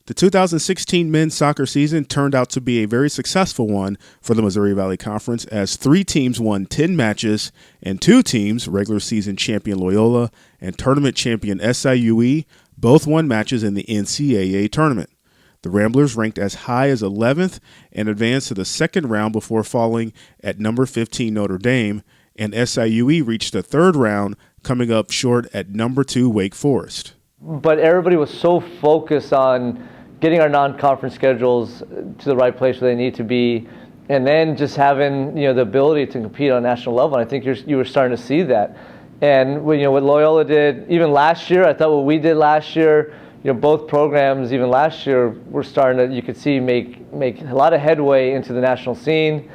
The 2016 men's soccer season turned out to be a very successful one for the Missouri Valley Conference as 3 teams won 10 matches and 2 teams, regular season champion Loyola and tournament champion SIUE, both won matches in the NCAA tournament. The Ramblers ranked as high as 11th and advanced to the second round before falling at number 15 Notre Dame, and SIUE reached the third round, coming up short at number 2 Wake Forest. But everybody was so focused on getting our non-conference schedules to the right place where they need to be, and then just having the ability to compete on a national level. And I think you were starting to see that. And what Loyola did, even last year, I thought what we did last year, both programs, even last year, were starting to, you could see, make a lot of headway into the national scene.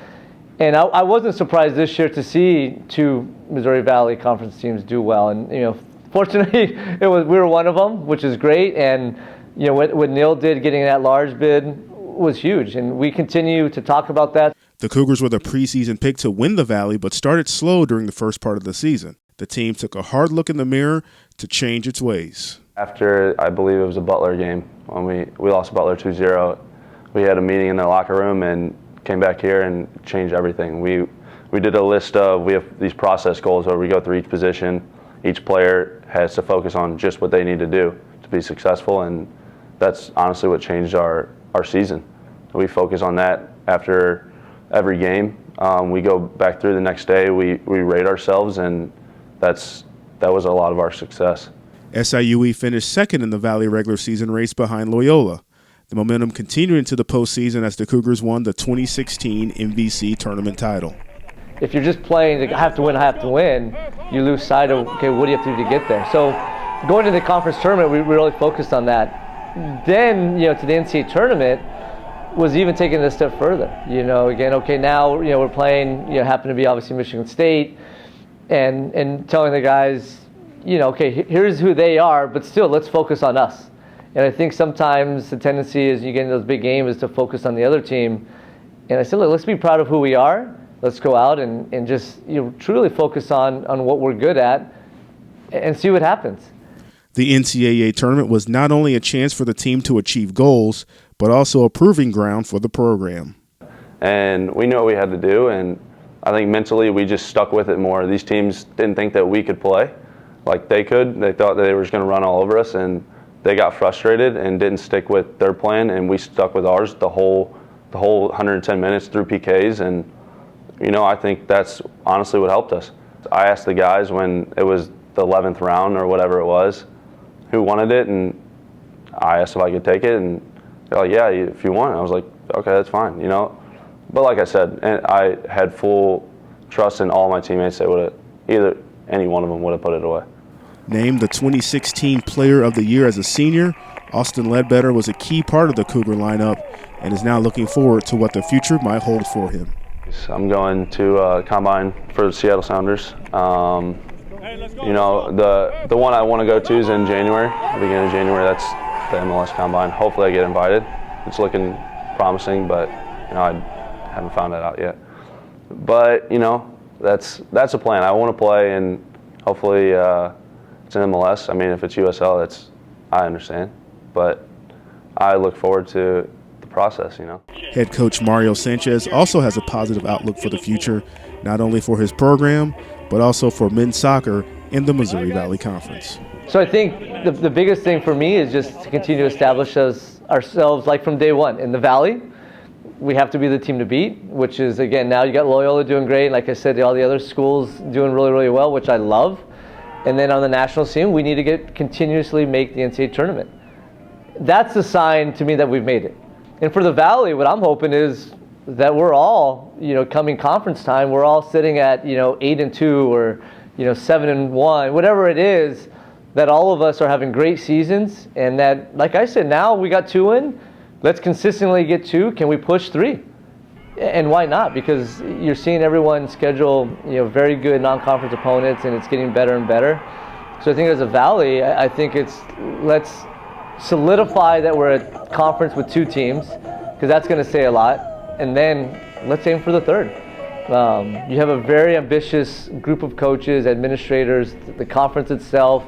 And I wasn't surprised this year to see 2 Missouri Valley Conference teams do well. And fortunately, we were one of them, which is great. And what Neil did, getting that large bid, was huge. And we continue to talk about that. The Cougars were the preseason pick to win the Valley, but started slow during the first part of the season. The team took a hard look in the mirror to change its ways. After, I believe it was a Butler game, when we lost Butler 2-0, we had a meeting in the locker room and came back here and changed everything. We did a list of, we have these process goals where we go through each position. Each player has to focus on just what they need to do to be successful, and that's honestly what changed our season. We focus on that after every game. We go back through the next day, we rate ourselves, and that was a lot of our success. SIUE finished second in the Valley regular season race behind Loyola. The momentum continued into the postseason as the Cougars won the 2016 MVC tournament title. If you're just playing, I have to win, you lose sight of, okay, what do you have to do to get there? So going to the conference tournament, we really focused on that. Then, to the NCAA tournament was even taking it a step further. Again, okay, now, we're playing, happen to be obviously Michigan State, and telling the guys, okay, here's who they are, but still, let's focus on us. And I think sometimes the tendency is you get in those big games is to focus on the other team. And I said, look, let's be proud of who we are. Let's go out and just truly focus on what we're good at and see what happens. The NCAA tournament was not only a chance for the team to achieve goals, but also a proving ground for the program. And we knew what we had to do, and I think mentally we just stuck with it more. These teams didn't think that we could play like they could. They thought that they were just going to run all over us, and they got frustrated and didn't stick with their plan, and we stuck with ours the whole 110 minutes through PKs, and I think that's honestly what helped us. I asked the guys when it was the 11th round or whatever it was, who wanted it, and I asked if I could take it, and they're like, yeah, if you want. I was like, okay, that's fine, But like I said, I had full trust in all my teammates. They would have, any one of them would have put it away. Named the 2016 Player of the Year as a senior, Austin Ledbetter was a key part of the Cougar lineup and is now looking forward to what the future might hold for him. I'm going to Combine for the Seattle Sounders. The one I want to go to is in January, the beginning of January. That's the MLS Combine. Hopefully I get invited. It's looking promising, but I haven't found that out yet. But that's a plan. I want to play, and hopefully it's in MLS. I mean, if it's USL, I understand, but I look forward to the process. Head coach Mario Sanchez also has a positive outlook for the future, not only for his program, but also for men's soccer in the Missouri Valley Conference. So I think the biggest thing for me is just to continue to establish ourselves like from day one. In the Valley, we have to be the team to beat, which is, again, now you got Loyola doing great. Like I said, all the other schools doing really, really well, which I love. And then on the national scene, we need to continuously make the NCAA tournament. That's a sign to me that we've made it. And for the Valley, what I'm hoping is that we're all, coming conference time, we're all sitting at, 8-2 or, 7-1, whatever it is, that all of us are having great seasons, and that, like I said, now we got 2 in, let's consistently get 2. Can we push 3? And why not? Because you're seeing everyone schedule, very good non-conference opponents, and it's getting better and better. So I think as a Valley, I think let's solidify that we're a conference with 2 teams, because that's going to say a lot, and then let's aim for the 3rd. You have a very ambitious group of coaches, administrators, the conference itself.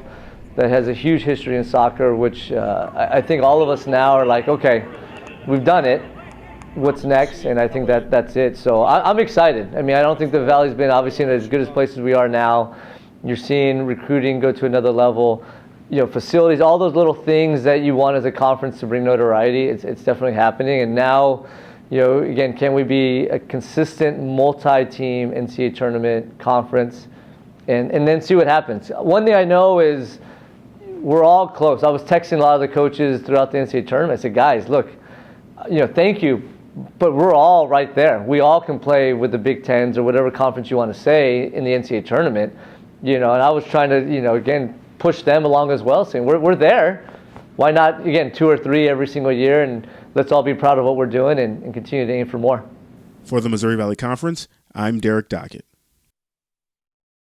that has a huge history in soccer, which I think all of us now are like, okay, we've done it. What's next? And I think that's it. So I'm excited. I mean, I don't think the Valley's been obviously in as good as places we are now. You're seeing recruiting go to another level. Facilities, all those little things that you want as a conference to bring notoriety, it's definitely happening. And now, again, can we be a consistent multi-team NCAA tournament conference and then see what happens? One thing I know is we're all close. I was texting a lot of the coaches throughout the NCAA tournament. I said, guys, look, thank you, but we're all right there. We all can play with the Big Tens or whatever conference you want to say in the NCAA tournament. And I was trying to, again, push them along as well, saying we're there. Why not, again, 2 or 3 every single year, and let's all be proud of what we're doing and continue to aim for more. For the Missouri Valley Conference, I'm Derek Dockett.